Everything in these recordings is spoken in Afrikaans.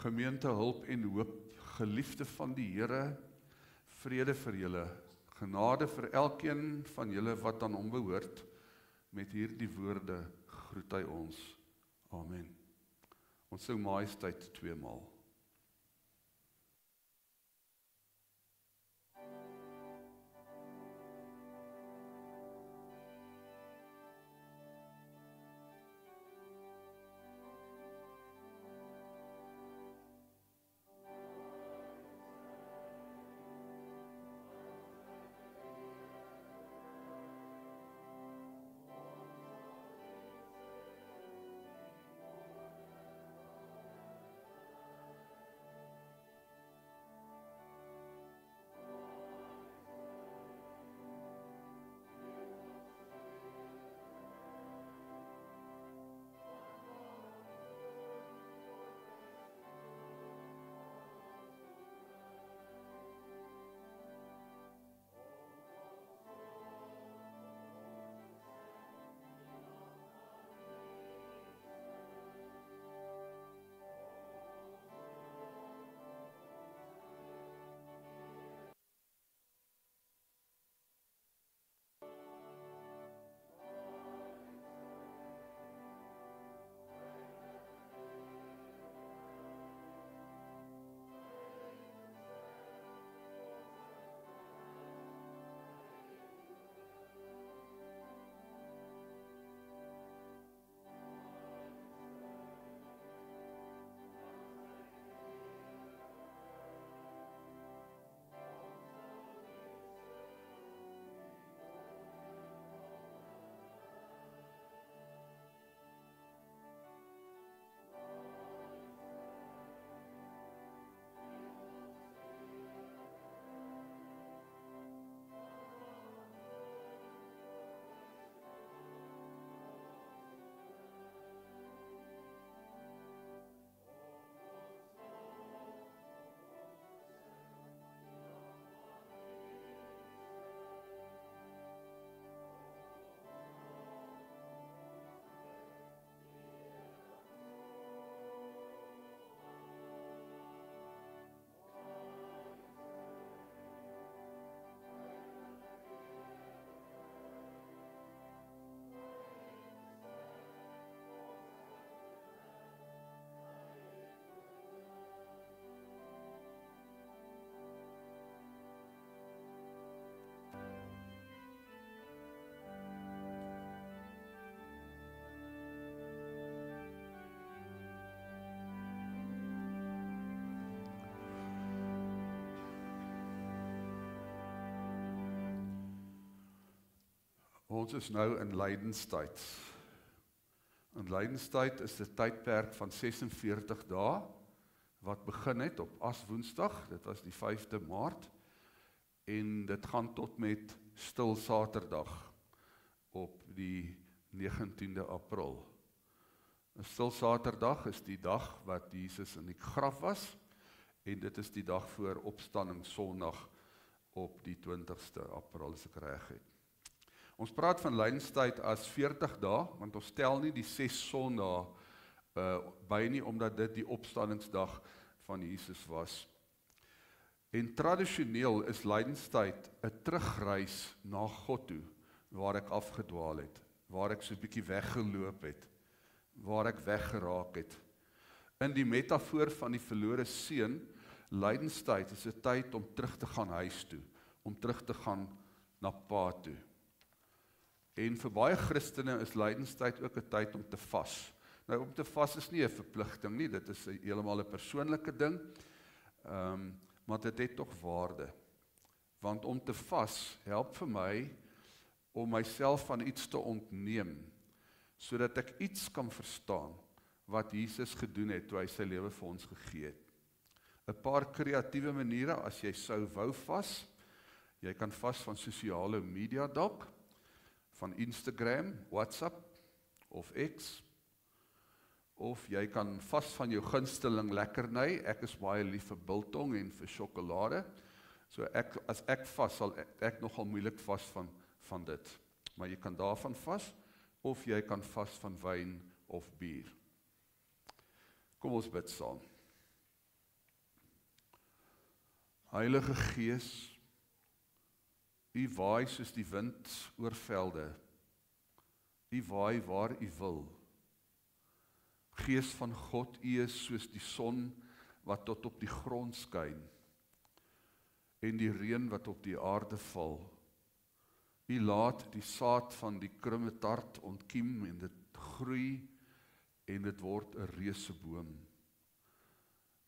Gemeente Hulp en Hoop, geliefde van die Here, vrede vir julle, genade vir elkeen van julle wat aan hom behoort, met hierdie woorde groet hy ons. Amen. Ons sing Majesteit 2 maal. Ons is nou in lydenstyd. In lydenstyd is die tydperk van 46 dae, wat begin het op Aswoensdag, dit was die 5de Maart, en dit gaan tot met Stil Saterdag, op die 19de April. Stil Saterdag is die dag wat Jesus in die graf was, en dit is die dag voor Opstanding Sondag, op die 20ste April, as ek reg het. Ons praat van lydenstyd as 40 dae, want ons tel nie die 6 Sondae by nie, omdat dit die opstandingsdag van Jesus was. En tradisioneel is lydenstyd 'n terugreis na God toe, waar ek afgedwaal het, waar ek so 'n bietjie weggeloop het, waar ek weggeraak het. In die metafoor van die verlore seun, lydenstyd is 'n tyd om terug te gaan huis toe, om terug te gaan na Pa toe. En vir baie Christene is lydenstyd ook 'n tyd om te vas. Nou, om te vas is nie 'n verpligting nie, dit is heeltemal 'n persoonlike ding, maar dit het tog waarde. Want om te vas help vir my om myself van iets te ontneem, sodat ek iets kan verstaan wat Jesus gedoen het toe hy sy lewe vir ons gegee het. 'n Paar kreatiewe maniere as jy sou wou vas. Jy kan vas van sosiale media dalk, van Instagram, WhatsApp of X, of jy kan vas van jou gunsteling lekkerny. Ek is baie lief vir biltong en vir sjokolade, so as ek vas, sal ek nogal moeilik vas van dit. Maar jy kan daarvan vas, of jy kan vas van wyn of bier. Kom ons bid saam. Heilige Gees, U waai soos die wind oor velde. U waai waar U wil. Gees van God, U is soos die son wat tot op die grond skyn en die reën wat op die aarde val. U laat die saad van die krummetaart ontkiem en dit groei en dit word 'n reuseboom.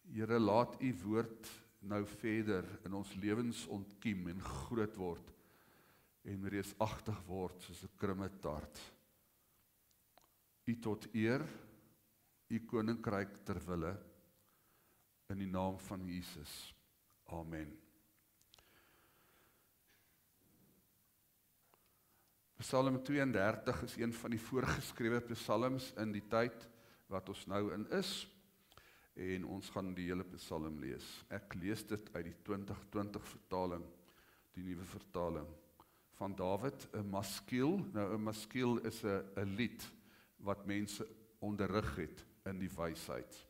Here, laat U woord nou verder in ons lewens ontkiem en groot word en reusagtig word soos 'n krummetaart. U tot eer, U koninkryk ter wille, in die naam van Jesus. Amen. Psalm 32 is een van die voorgeskrewe psalms in die tyd wat ons nou in is, en ons gaan die hele psalm lees. Ek lees dit uit die 2020 vertaling, die nuwe vertaling, van Dawid, 'n maskiel. Nou, 'n maskiel is 'n lied wat mense onderrig het in die wysheid.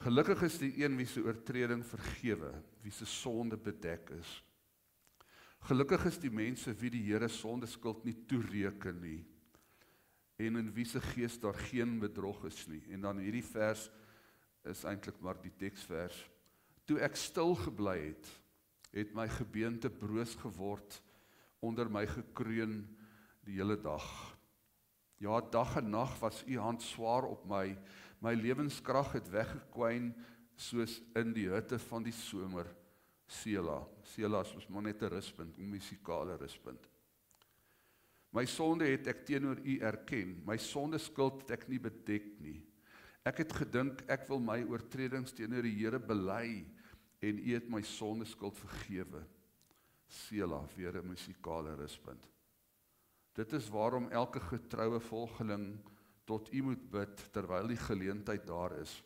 Gelukkig is die een wie se oortreding vergewe, wie se sonde bedek is. Gelukkig is die mense wie die Here sondeskuld nie toereken nie, en in wie se gees daar geen bedrog is nie. En dan hierdie vers is eintlik maar die teksvers. Toe ek stil gebly het my gebeente broos geword, onder my gekreun die hele dag. Ja, dag en nag was U hand swaar op my, my lewenskrag het weggekwyn, soos in die hitte van die somer. Sela. Sela is maar net 'n ruspunt, 'n musikale ruspunt. My sonde het ek teenoor U erken, my sondeskuld het ek nie bedek nie. Ek het gedink, ek wil my oortredings teenoor die Here bely, en U het my sondeskuld vergewe. Sela, weer 'n musikale ruspunt. Dit is waarom elke getroue volgeling tot U moet bid, terwyl die geleentheid daar is.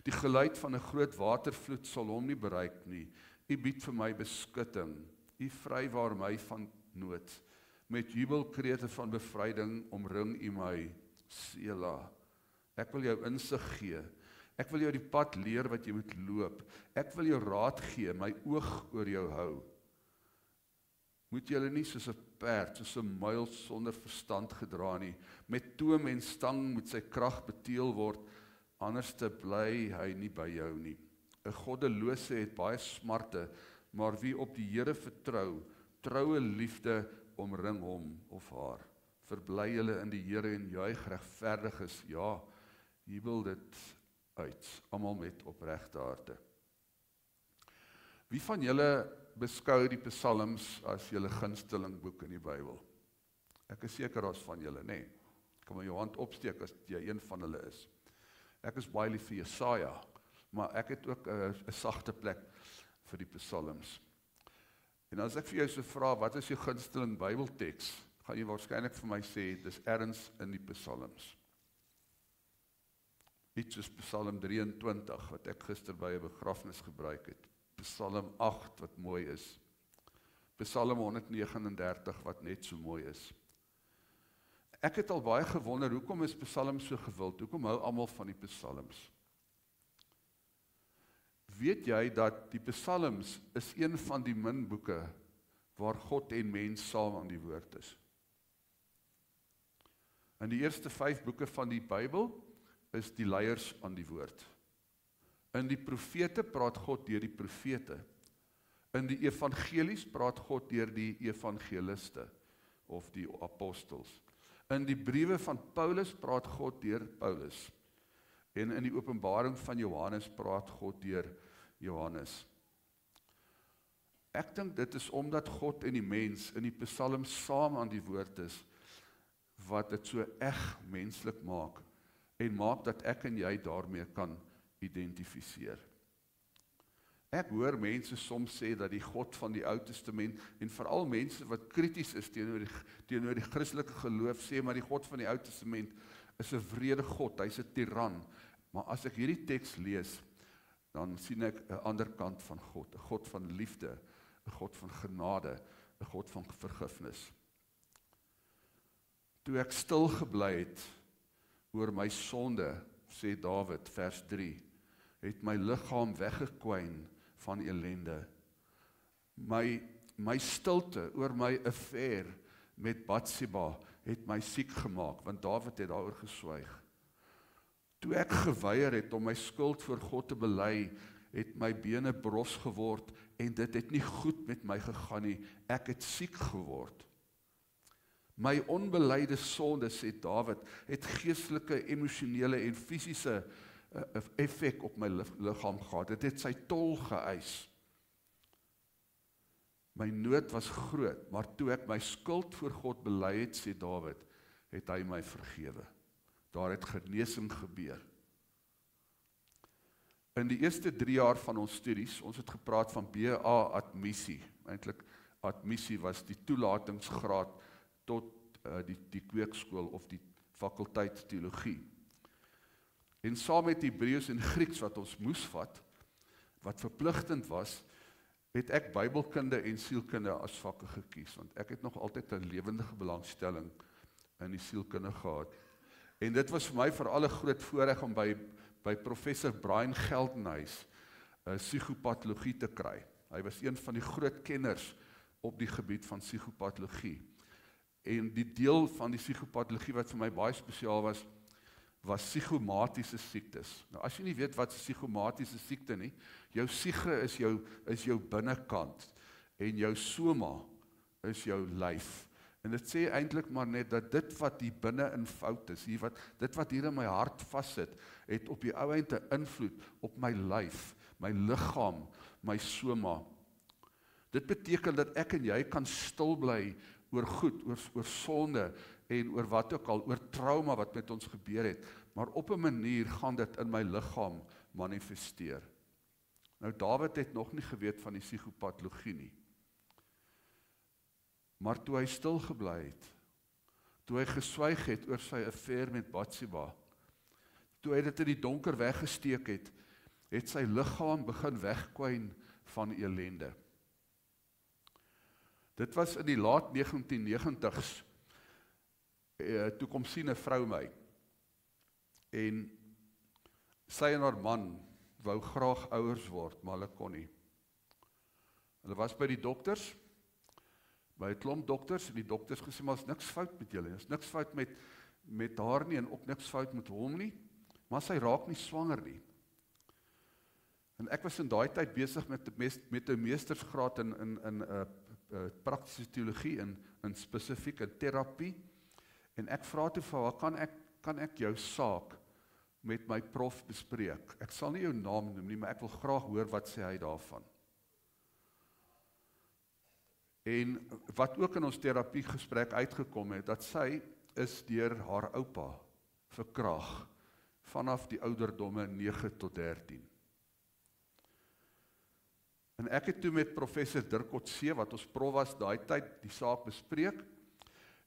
Die geluid van 'n groot watervloed sal hom nie bereik nie. U bied vir my beskutting, U vrywaar my van nood. Met jubelkrete van bevryding omring U my. Sela. Ek wil jou insig gee. Ek wil jou die pad leer wat jy moet loop. Ek wil jou raad gee, my oog oor jou hou. Moet julle nie soos 'n perd, soos 'n muil sonder verstand gedra nie. Met toom en stang moet sy krag beteel word, anders te bly hy nie by jou nie. 'n Goddelose het baie smarte, maar wie op die Here vertrou, troue liefde omring hom of haar. Verbly julle in die Here en juig regverdiges, ja, jubel dit uit, almal met opregte harte. Wie van julle beskou die psalms as julle gunsteling boek in die Bybel? Ek is seker daar's van julle, nê? Kan maar jou hand opsteek as jy een van hulle is. Ek is baie lief vir Jesaja, maar ek het ook 'n sagte plek vir die psalms. En as ek vir jou so vra, wat is jou gunsteling Bybelteks, gaan jy waarskynlik vir my sê, dis ergens in die psalms. Iets soos Psalm 23, wat ek gister by 'n begrafnis gebruik het. Psalm 8, wat mooi is. Psalm 139, wat net so mooi is. Ek het al baie gewonder, hoekom is psalms so gewild? Hoekom hou almal van die psalms? Weet jy dat die psalms is een van die min boeke waar God en mens saam aan die woord is? In die eerste 5 boeke van die Bybel is die leiers aan die woord. In die profete praat God deur die profete. In die evangelies praat God deur die evangeliste of die apostels. In die briewe van Paulus praat God deur Paulus. En in die openbaring van Johannes praat God deur Johannes. Ek dink dit is omdat God en die mens in die psalms saam aan die woord is, wat dit so eg menslik maak, en maak dat ek en jy daarmee kan identifiseer. Ek hoor mense soms sê dat die God van die Ou Testament, en veral mense wat krities is teenoor die Christelike geloof, sê maar die God van die Ou Testament is 'n wrede God, hy's 'n tiran. Maar as ek hierdie teks lees, dan sien ek 'n ander kant van God, 'n God van liefde, 'n God van genade, 'n God van vergifnis. Toe ek stil gebly het oor my sonde, sê Dawid, vers 3, het my liggaam weggekwyn, van ellende. My stilte oor my affair met Batseba het my siek gemaak, want Dawid het daaroor geswyg. Toe ek geweier het om my skuld voor God te bely, het my bene bros geword en dit het nie goed met my gegaan nie. Ek het siek geword. My onbeleide sonde, sê Dawid, het geestelike, emosionele en fisiese effek op my liggaam gehad. Dit het sy tol geëis. My nood was groot, maar toe ek my skuld voor God bely het, sê Dawid, het hy my vergewe. Daar het genesing gebeur. In die eerste 3 jaar van ons studies, ons het gepraat van BA admissie. Eintlik, admissie was die toelatingsgraad tot die kweekskool of die fakulteit teologie. En saam met Hebreëus en Grieks wat ons moes vat, wat verpligtend was, het ek Bybelkunde en sielkunde as vakke gekies, want ek het nog altyd 'n lewendige belangstelling in die sielkunde gehad. En dit was vir my veral 'n groot voorreg om by professor Brian Geldenhuys psigopatologie te kry. Hy was een van die groot kenners op die gebied van psigopatologie. En die deel van die psigopatologie wat vir my baie spesiaal was psigomatiese siektes. Nou as jy nie weet wat 'n psigomatiese siekte nie, jou psiege is jou binnekant en jou soma is jou lyf. En dit sê eintlik maar net dat dit wat hier binne in fout is, dit wat hier in my hart vassit, het op die ou end 'n invloed op my lyf, my liggaam, my soma. Dit beteken dat ek en jy kan stil bly oor goed, oor sonde en oor wat ook al, oor trauma wat met ons gebeur het, maar op 'n manier gaan dit in my liggaam manifesteer. Nou Dawid het nog nie geweet van die psigopatologie nie. Maar toe hy stil gebly het, toe hy geswyg het oor sy affair met Batseba, toe hy dit in die donker weggesteek het, het sy liggaam begin wegkwyn van ellende. Dit was in die laat 1990s, toe kom sien 'n vrou my, en sy en haar man wou graag ouers word, maar hulle kon nie. Hulle was by die dokters, by 'n klomp dokters, en die dokters gesê, maar is niks fout met julle, is niks fout met haar nie, en ook niks fout met hom nie, maar sy raak nie swanger nie. En ek was in daai tyd besig met 'n meestersgraad in praktiese teologie, in spesifiek in terapie, en ek vra toe vir haar, kan ek jou saak met my prof bespreek? Ek sal nie jou naam noem nie, maar ek wil graag hoor wat sê hy daarvan. En wat ook in ons terapiegesprek uitgekom het, dat sy is deur haar oupa verkrag vanaf die ouderdomme 9 tot 13. En ek het toe met professor Dirk Coetzee, wat ons prof was daai tyd, die saak bespreek,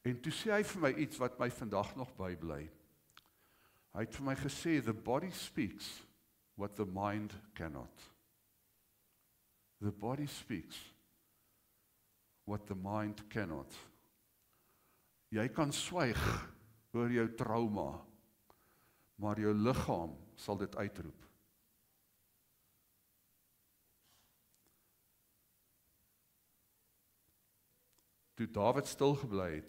en toe sê hy vir my iets wat my vandag nog bybly. Hy het vir my gesê, the body speaks what the mind cannot. The body speaks what the mind cannot. Jy kan swyg oor jou trauma, maar jou liggaam sal dit uitroep. Toe Dawid stil gebly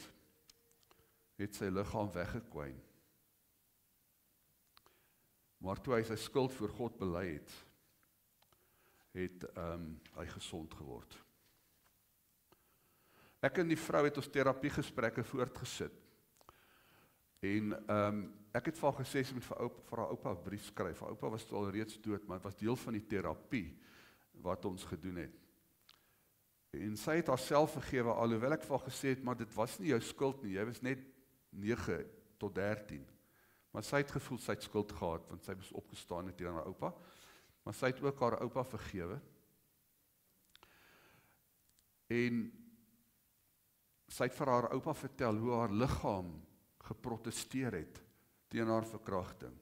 het sy liggaam weggekwyn. Maar toe hy sy skuld voor God bely het hy gesond geword. Ek en die vrou het ons terapiegesprekke voortgesit. En ek het vir haar gesê, sy moet vir haar oupa 'n brief skryf. Haar oupa was al reeds dood, maar het was deel van die terapie wat ons gedoen het. En sy het haarself vergewe, alhoewel ek vir haar gesê het, maar dit was nie jou skuld nie, jy was net 9 tot 13. Maar sy het gevoel sy het skuld gehad, want sy was opgestaan het teen haar oupa, maar sy het ook haar oupa vergewe. En sy het vir haar oupa vertel hoe haar liggaam geprotesteer het teen haar verkrachting.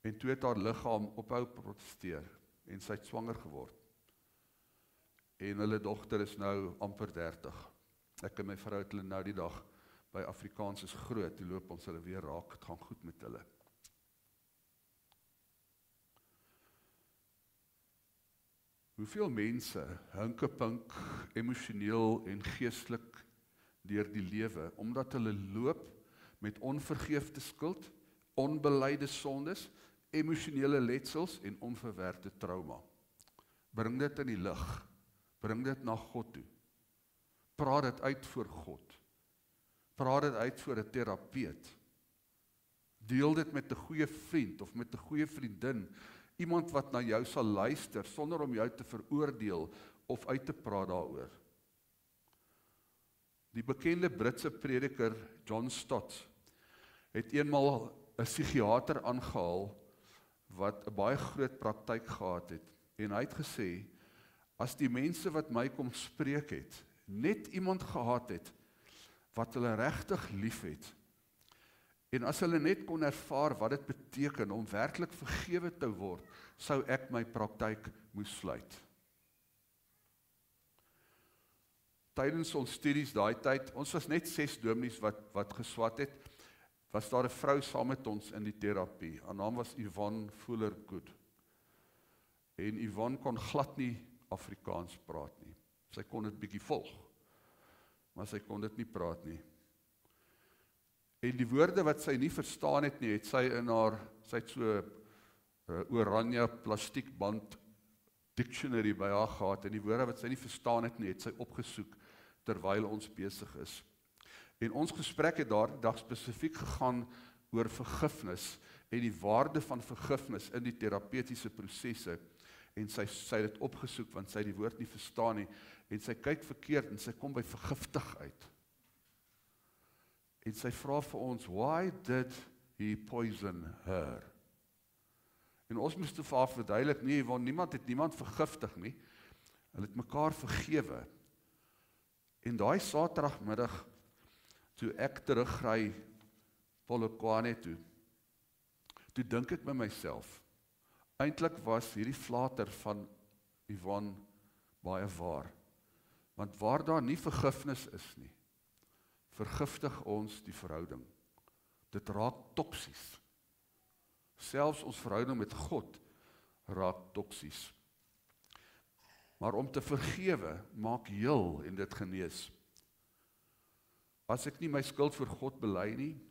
En toe het haar liggaam ophou protesteer en sy het swanger geword. En hulle dogter is nou amper 30. Ek en my vrou het hulle nou die dag by Afrikaans is groot, die loop ons hulle weer raak, het gaan goed met hulle. Hoeveel mense hinkepink, emosioneel en geestelik deur die lewe, omdat hulle loop met onvergeefde skuld, onbeleide sondes, emosionele letsels en onverwerkte trauma. Bring dit in die lig, bring dit na God toe. Praat dit uit voor God. Praat dit uit voor 'n terapeut. Deel dit met 'n goeie vriend of met 'n goeie vriendin, iemand wat na jou sal luister sonder om jou te veroordeel of uit te praat daaroor. Die bekende Britse prediker John Stott het eenmaal 'n psigiater aangehaal wat 'n baie groot praktyk gehad het en hy het gesê, as die mense wat my kom spreek het, net iemand gehad het wat hulle regtig liefhet, en as hulle net kon ervaar wat dit beteken om werklik vergewe te word, sou ek my praktyk moes sluit. Tydens ons studies daai tyd, ons was net 6 dominees wat geswat het, was daar 'n vrou saam met ons in die terapie. Haar naam was Yvonne Fuller-Good. En Yvonne kon glad nie Afrikaans praat nie. Sy kon dit bietjie volg, maar sy kon dit nie praat nie. En die woorde wat sy nie verstaan het nie, het sy het so 'n oranje plastiekband dictionary by haar gehad, en die woorde wat sy nie verstaan het nie, het sy opgesoek terwyl ons besig is. En ons gesprek het daardie dag spesifiek gegaan oor vergifnis en die waarde van vergifnis in die terapeutiese prosesse, en sy het dit opgesoek want sy die woord nie verstaan nie, en sy kyk verkeerd en sy kom by vergiftig uit. En sy vra vir ons, why did he poison her? En ons moes vir haar verduidelik, nee, want niemand het niemand vergiftig nie. Hulle het mekaar vergewe. En daai Saterdagmiddag, toe ek terugry Polokwane toe dink ek by myself, eintlik was hierdie flater van Yvonne baie waar. Want waar daar nie vergifnis is nie, vergiftig ons die verhouding. Dit raak toksies. Selfs ons verhouding met God raak toksies. Maar om te vergewe, maak heel en dit genees. As ek nie my skuld vir God bely nie,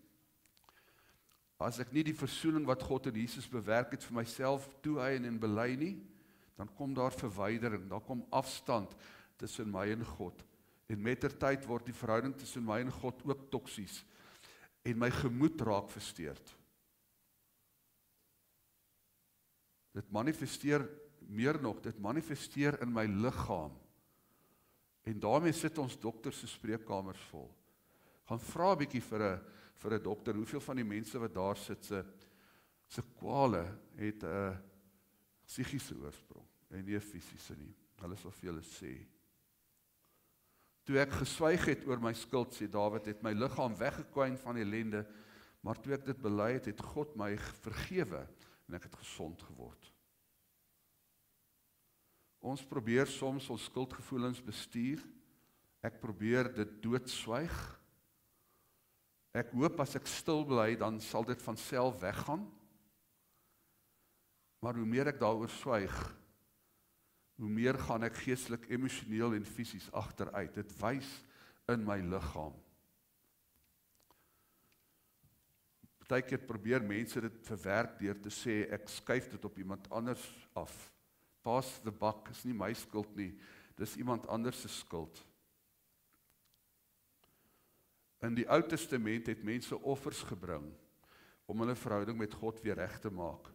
as ek nie die versoening wat God in Jesus bewerk het vir myself toeëien en bely nie, dan kom daar verwydering, daar kom afstand tussen my en God. En mettertyd word die verhouding tussen my en God ook toksies, en my gemoed raak versteurd. Dit manifesteer meer nog, dit manifesteer in my liggaam. En daarmee sit ons dokters se spreekkamers vol. Gaan vra 'n bietjie vir 'n dokter, hoeveel van die mense wat daar sit se kwale het 'n psigiese oorsprong en nie 'n fisiese nie. Hulle sal vir julle sê. Toe ek geswyg het oor my skuld, sê Dawid, het my liggaam weggekwyn van ellende, maar toe ek dit bely het, het God my vergewe en ek het gesond geword. Ons probeer soms ons skuldgevoelens bestuur. Ek probeer dit doodswyg. Ek hoop as ek stil bly, dan sal dit van self weggaan. Maar hoe meer ek daaroor swyg, hoe meer gaan ek geestelik, emosioneel en fisies agteruit. Dit wys in my liggaam. Partykeer probeer mense dit verwerk deur te sê, ek skuif dit op iemand anders af. Pass the buck, is nie my skuld nie, dis iemand anders se skuld. In die Ou Testament het mense offers gebring om hulle verhouding met God weer reg te maak.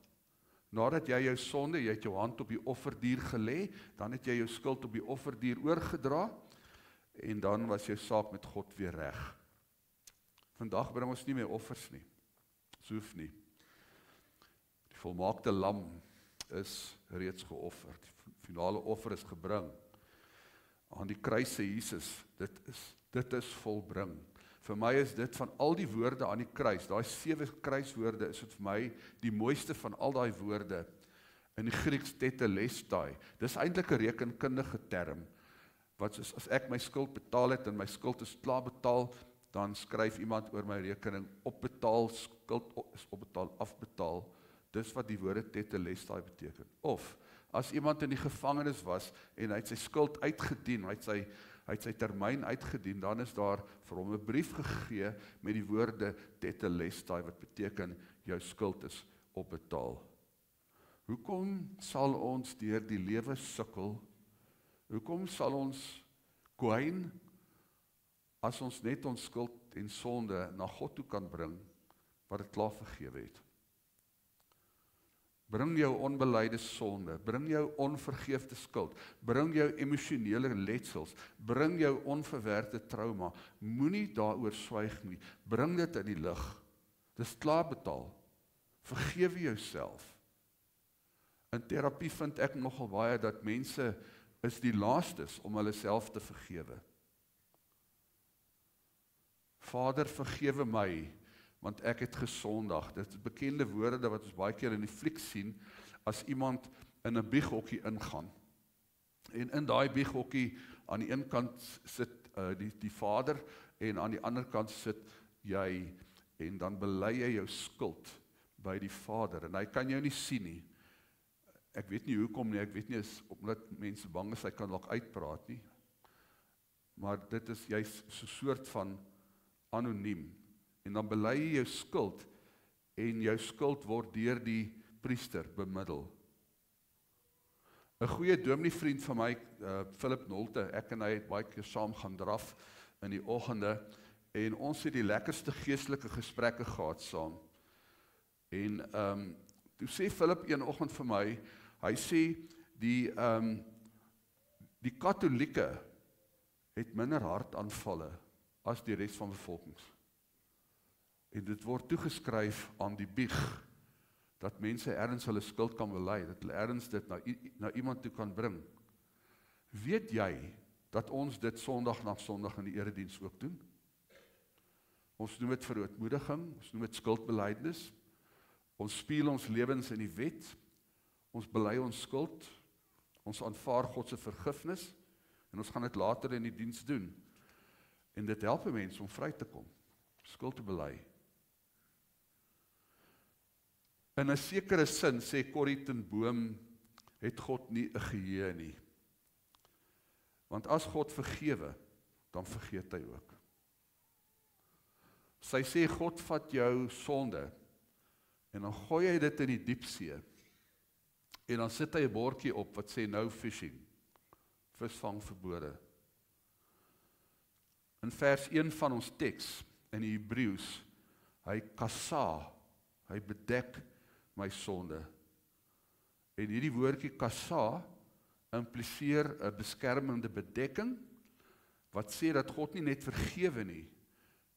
Nadat jy jou sonde, jy het jou hand op die offerdier gelê, dan het jy jou skuld op die offerdier oorgedra, en dan was jou saak met God weer reg. Vandag bring ons nie meer offers nie. Dit hoef nie. Die volmaakte lam is reeds geoffer. Die finale offer is gebring. Aan die kruis sê Jesus, dit is volbring. Vir my is dit van al die woorde aan die kruis, daai 7 kruiswoorde, is dit vir my die mooiste van al daai woorde. In die Grieks tetelestai. Dis eintlik 'n rekenkundige term. Wat soos as ek my skuld betaal het en my skuld is klaar betaal, dan skryf iemand oor my rekening opbetaal, skuld is opbetaal, afbetaal. Dis wat die woorde tetelestai beteken. Of As iemand in die gevangenis was, en hy het sy skuld uitgedien, hy het sy termyn uitgedien, dan is daar vir hom 'n brief gegee, met die woorde, tetelestai, wat beteken, jou skuld is opbetaal. Hoekom sal ons deur die lewe sukkel? Hoekom sal ons kwyn, as ons net ons skuld en sonde na God toe kan bring, wat dit klaar vergewe het? Bring jou onbeleide sonde, bring jou onvergeefde skuld, bring jou emosionele letsels, bring jou onverwerkte trauma, moenie daaroor swyg nie, bring dit in die lig, dis klaar betaal, vergewe jouself. In terapie vind ek nogal baie dat mense is die laastes om hulle self te vergewe. Vader, vergewe my, want ek het gesondig. Dit is bekende woorde wat ons baie keer in die fliek sien, as iemand in 'n bieghokkie ingaan. En in daai bieghokkie, aan die een kant sit die vader, en aan die ander kant sit jy, en dan bely jy jou skuld by die vader, en hy kan jou nie sien nie. Ek weet nie hoekom nie, ek weet nie, is omdat mense bang is, hy kan dalk uitpraat nie. Maar dit is juist so 'n soort van anoniem. En dan bely jy jou skuld, en jou skuld word deur die priester bemiddel. 'n Goeie dominee-vriend van my, Philip Nolte, ek en hy het baie keer saam gaan draf in die oggende, en ons het die lekkerste geestelike gesprekke gehad saam. En toe sê Philip een oggend vir my, hy sê, die Katolieke het minder hartaanvalle as die res van bevolkings. En dit word toegeskryf aan die bieg, dat mense ergens hulle skuld kan bely, dat hulle ergens dit na iemand toe kan bring. Weet jy, dat ons dit Sondag na Sondag in die erediens ook doen? Ons noem dit verootmoediging, ons noem dit skuldbelydenis, ons speel ons lewens in die wet, ons bely ons skuld, ons aanvaar God se vergifnis, en ons gaan dit later in die diens doen. En dit help 'n mens om vry te kom, skuld te bely. In 'n sekere sin, sê Corrie ten Boom, het God nie 'n geheue nie. Want as God vergewe, dan vergeet hy ook. Sy sê, God vat jou sonde, en dan gooi hy dit in die diepsee, en dan sit hy 'n bordjie op, wat sê no fishing, visvang verbode. In vers 1 van ons teks, in die Hebreëus, hy kasa, hy bedek my sonde. En hierdie woordjie kasa, impliseer 'n beskermende bedekking, wat sê dat God nie net vergewe nie,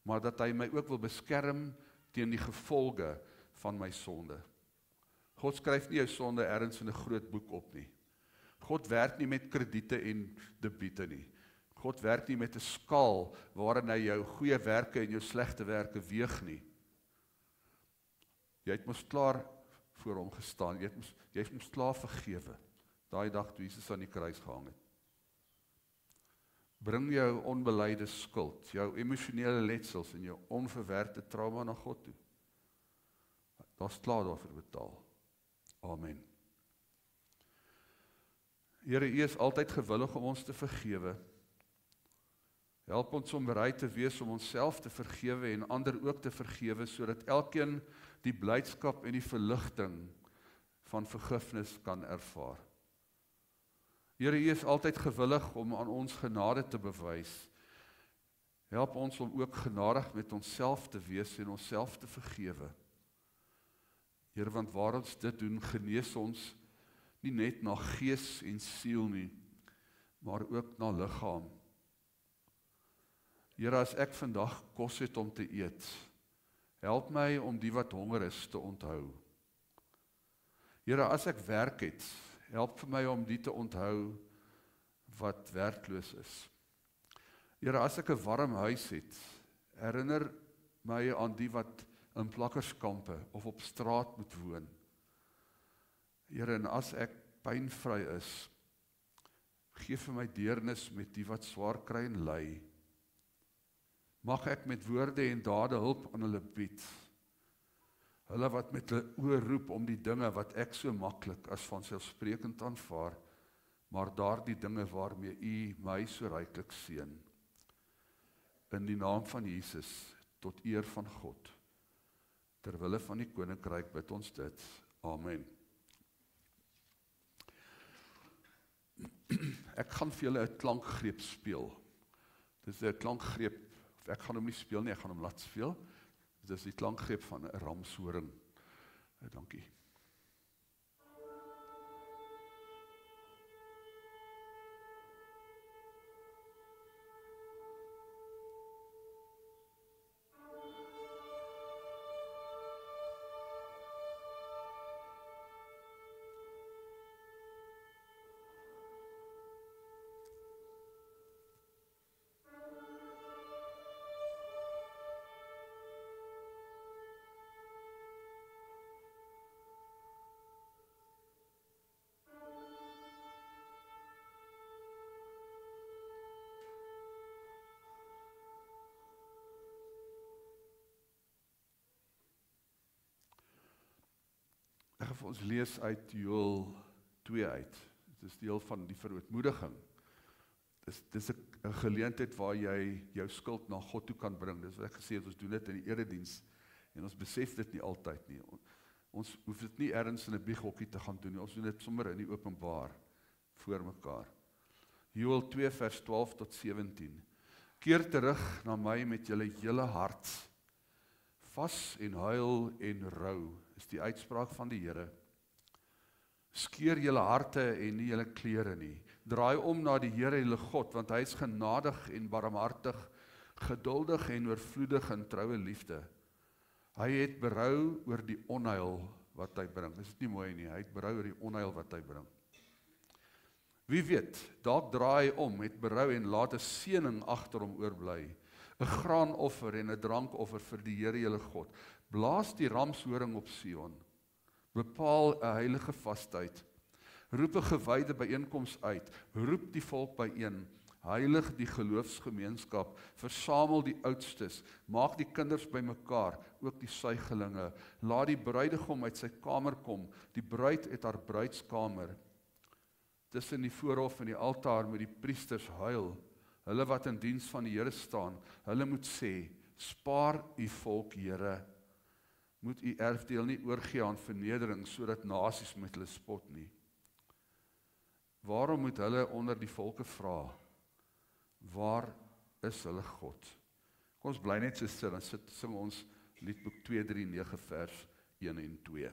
maar dat hy my ook wil beskerm teen die gevolge van my sonde. God skryf nie jou sonde ergens in 'n groot boek op nie. God werk nie met krediete en debiete nie. God werk nie met 'n skaal waarin hy jou goeie werke en jou slegte werke weeg nie. Jy het mos klaar voor hom gestaan, jy het mos klaar vergewe, daai dag toe Jesus aan die kruis gehang het. Bring jou onbeleide skuld, jou emosionele letsels en jou onverwerkte trauma na God toe. Daar's klaar daarvoor betaal. Amen. Here, U is altyd gewillig om ons te vergewe. Help ons om bereid te wees om onsself te vergewe en ander ook te vergewe, sodat elkeen die blydskap en die verligting van vergifnis kan ervaar. Here, U is altyd gewillig om aan ons genade te bewys. Help ons om ook genadig met onsself te wees en onsself te vergewe. Here, want waar ons dit doen, genees ons nie net na gees en siel nie, maar ook na liggaam. Here, as ek vandag kos het om te eet, help my om die wat honger is te onthou. Here, as ek werk het, help vir my om die te onthou wat werkloos is. Here, as ek 'n warm huis het, herinner my aan die wat in plakkerskampe of op straat moet woon. Here, en as ek pynvry is, gee vir my deernis met die wat swaar kry en ly. Mag ek met woorde en dade hulp aan hulle bied. Hulle wat met hulle oë roep om die dinge wat ek so maklik as vanselfsprekend aanvaar, maar daardie dinge waarmee U my so ryklik seën. In die naam van Jesus, tot eer van God, ter wille van die koninkryk bid ons dit. Amen. Ek gaan vir julle 'n klankgreep speel. Dit is 'n klankgreep, of ek gaan hom nie speel nie, ek gaan hom laat speel. Dit is die klankgreep van 'n ramshoring. Dankie. Ek gaan vir ons lees uit Joël 2 uit. Dit is deel van die verootmoediging. Dit is 'n geleentheid waar jy jou skuld na God toe kan bring. Dis wat ek gesê het, ons doen dit in die erediens en ons besef dit nie altyd nie. Ons hoef dit nie ergens in 'n biegokkie te gaan doen nie. Ons doen dit sommer in die openbaar voor mekaar. Joël 2 vers 12 tot 17. Keer terug na my met julle hele hart. Vas en huil en rou is die uitspraak van die Here. Skeur julle harte en nie julle klere nie. Draai om na die Here julle God, want hy is genadig en barmhartig, geduldig en oorvloedig in troue liefde. Hy het berou oor die onheil wat hy bring. Is dit nie mooi nie? Hy het berou oor die onheil wat hy bring. Wie weet, dalk draai hy om, het berou en laat 'n seëning agter hom oorbly. 'n graanoffer en 'n drankoffer vir die Here julle God. Blaas die ramshoring op Sion. Bepaal 'n heilige vastyd. Roep 'n gewyde byeenkoms uit. Roep die volk byeen. Heilig die geloofsgemeenskap. Versamel die oudstes. Maak die kinders bymekaar, ook die suigelinge. Laat die bruidegom uit sy kamer kom. Die bruid uit haar bruidskamer. Tussen die voorhof en die altaar moet die priesters huil. Hulle wat in diens van die Here staan, hulle moet sê, spaar u volk, Here. Moet u erfdeel nie oorgee aan vernedering, sodat nasies met hulle spot nie. Waarom moet hulle onder die volke vra? Waar is hulle God? Kom ons bly net so stil, dan sing ons Liedboek 239 vers 1 en 2.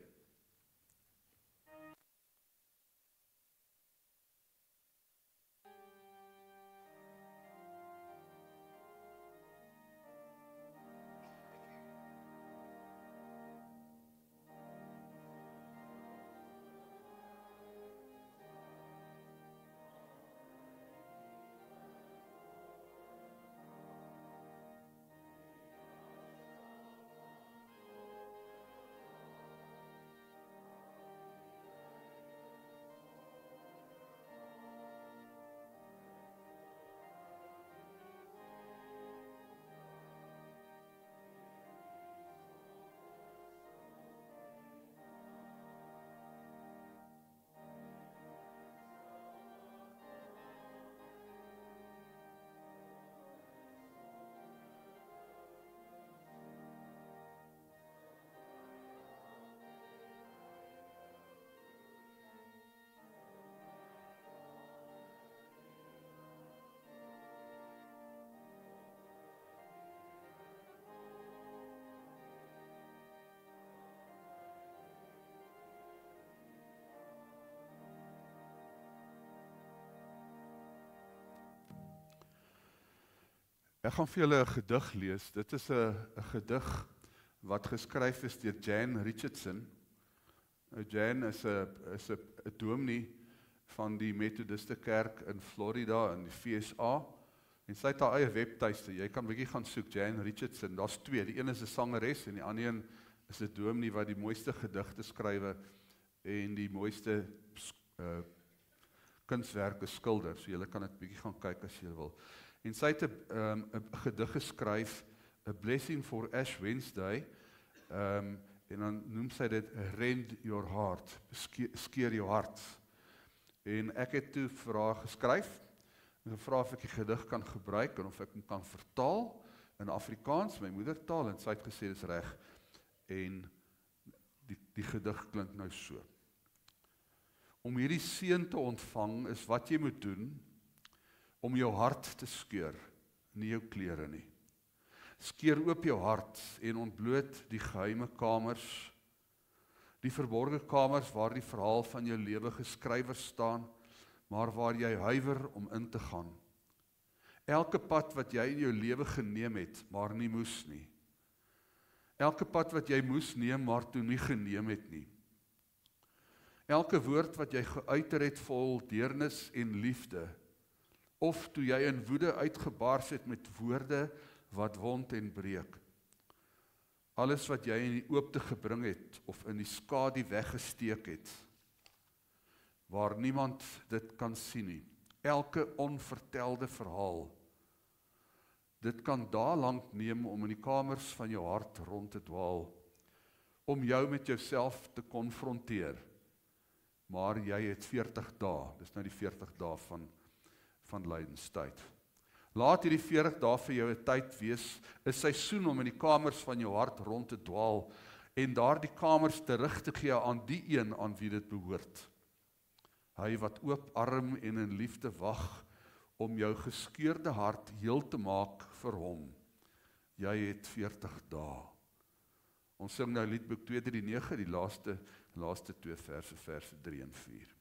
Ek gaan vir julle 'n gedig lees. Dit is 'n gedig wat geskryf is deur Jan Richardson. Jan is 'n dominee van die Methodiste Kerk in Florida in die VSA. En sy het haar eie webtuiste. Jy kan bietjie gaan soek, Jan Richardson. Daar's twee. Die een is 'n sangeres en die ander een is 'n dominee wat die mooiste gedigte skrywe en die mooiste kunswerke skilder. So julle kan dit bietjie gaan kyk as julle wil. En sy het 'n gedig geskryf, A Blessing for Ash Wednesday, En dan noem sy dit rend your heart, skeer jou hart. En ek het toe vir haar geskryf, en gevra of ek die gedig kan gebruik, en of ek hom kan vertaal in Afrikaans, my moedertaal, en sy het gesê, dis reg, en die gedig klink nou so. Om hierdie seën te ontvang, is wat jy moet doen, om jou hart te skeur, nie jou klere nie. Skeer oop jou hart en ontbloot die geheime kamers, die verborgde kamers waar die verhaal van jou lewe geskrywe staan, maar waar jy huiwer om in te gaan. Elke pad wat jy in jou lewe geneem het, maar nie moes nie. Elke pad wat jy moes neem, maar toe nie geneem het nie. Elke woord wat jy geuiter het vol deernis en liefde, of toe jy in woede uitgebars het met woorde wat wond en breek. Alles wat jy in die oopte gebring het, of in die skadu weggesteek het, waar niemand dit kan sien nie. Elke onvertelde verhaal, dit kan daelang neem om in die kamers van jou hart rond te dwaal, om jou met jouself te konfronteer. Maar jy het 40 dae, dis nou die 40 dae van lydenstyd. Laat hierdie 40 dae vir jou 'n tyd wees, 'n seisoen om in die kamers van jou hart rond te dwaal, en daardie kamers terug te gee aan die een aan wie dit behoort. Hy wat oop arm en in liefde wag, om jou geskeurde hart heel te maak vir hom. Jy het 40 dae. Ons sing nou liedboek 239, die laaste 2 verse 3 en 4.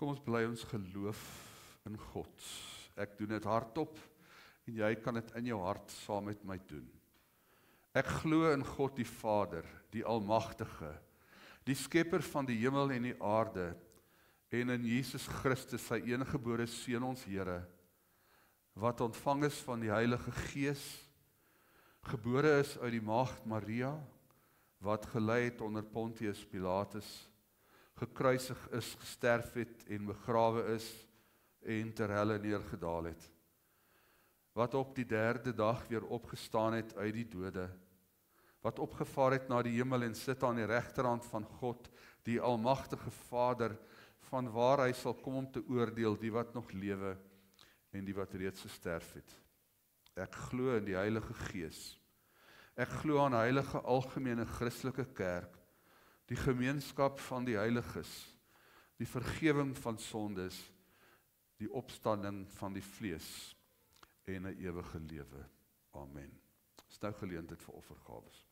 Kom ons bly ons geloof in God. Ek doen dit hardop, en jy kan dit in jou hart saam met my doen. Ek glo in God die Vader, die Almagtige, die Skepper van die hemel en die aarde, en in Jesus Christus, sy eniggebore Seun ons Here, wat ontvang is van die Heilige Gees, gebore is uit die maagd Maria, wat gelei het onder Pontius Pilatus, gekruisig is, gesterf het en begrawe is, en ter helle neergedaal het, wat op die 3de dag weer opgestaan het uit die dode, wat opgevaar het na die hemel en sit aan die regterhand van God, die Almagtige Vader, van waar hy sal kom om te oordeel die wat nog lewe en die wat reeds gesterf het. Ek glo in die Heilige Gees. Ek glo aan 'n heilige algemene Christelike kerk, die gemeenskap van die heiliges, die vergewing van sondes, die opstanding van die vlees en 'n ewige lewe. Amen. Dis nou geleentheid vir offergawes.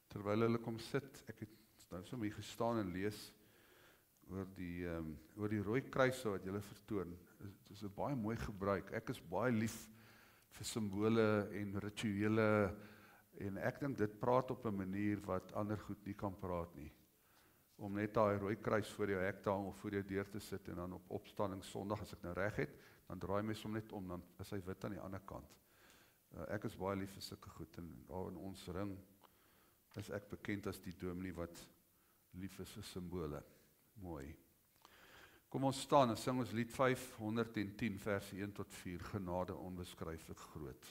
terwyl hulle kom sit, ek het nou so mee gestaan en lees oor die rooi kruise wat julle vertoon. Dit is 'n baie mooi gebruik. Ek is baie lief vir simbole en rituele, en ek dink dit praat op 'n manier wat ander goed nie kan praat nie. Om net daai rooi kruis voor jou hek te hang of voor jou deur te sit en dan op opstanding Sondag, as ek nou reg het, dan draai my som net om, dan is hy wit aan die ander kant. Ek is baie lief vir sulke goed, en daar in ons ring is ek bekend as die dominee wat lief is vir simbole. Mooi. Kom ons staan en sing ons lied 510 vers 1 tot 4, genade onbeskryflik groot.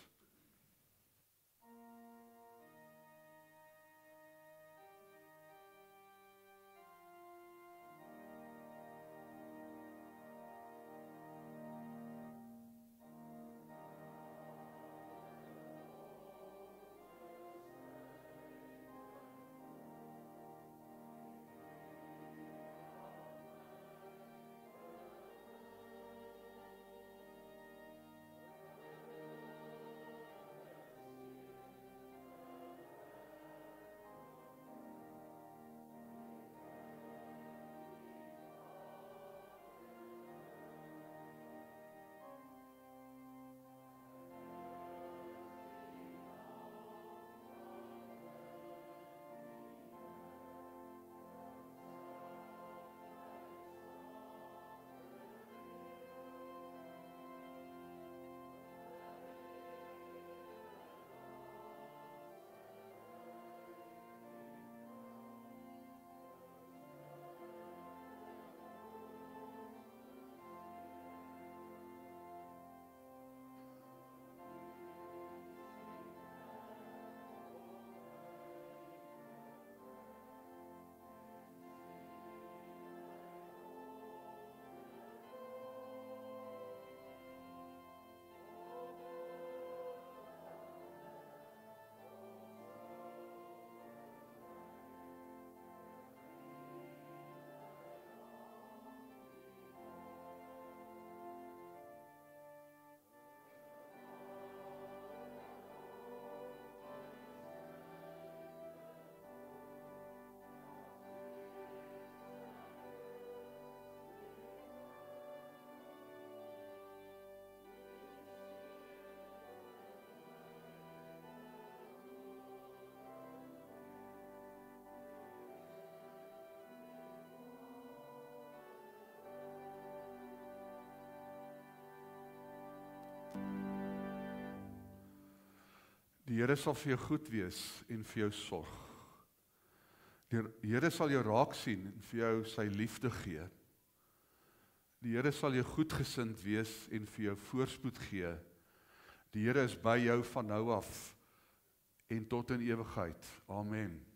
Die Here sal vir jou goed wees en vir jou sorg. Die Here sal jou raak sien en vir jou sy liefde gee. Die Here sal jou goedgesind wees en vir jou voorspoed gee. Die Here is by jou van nou af en tot in ewigheid. Amen.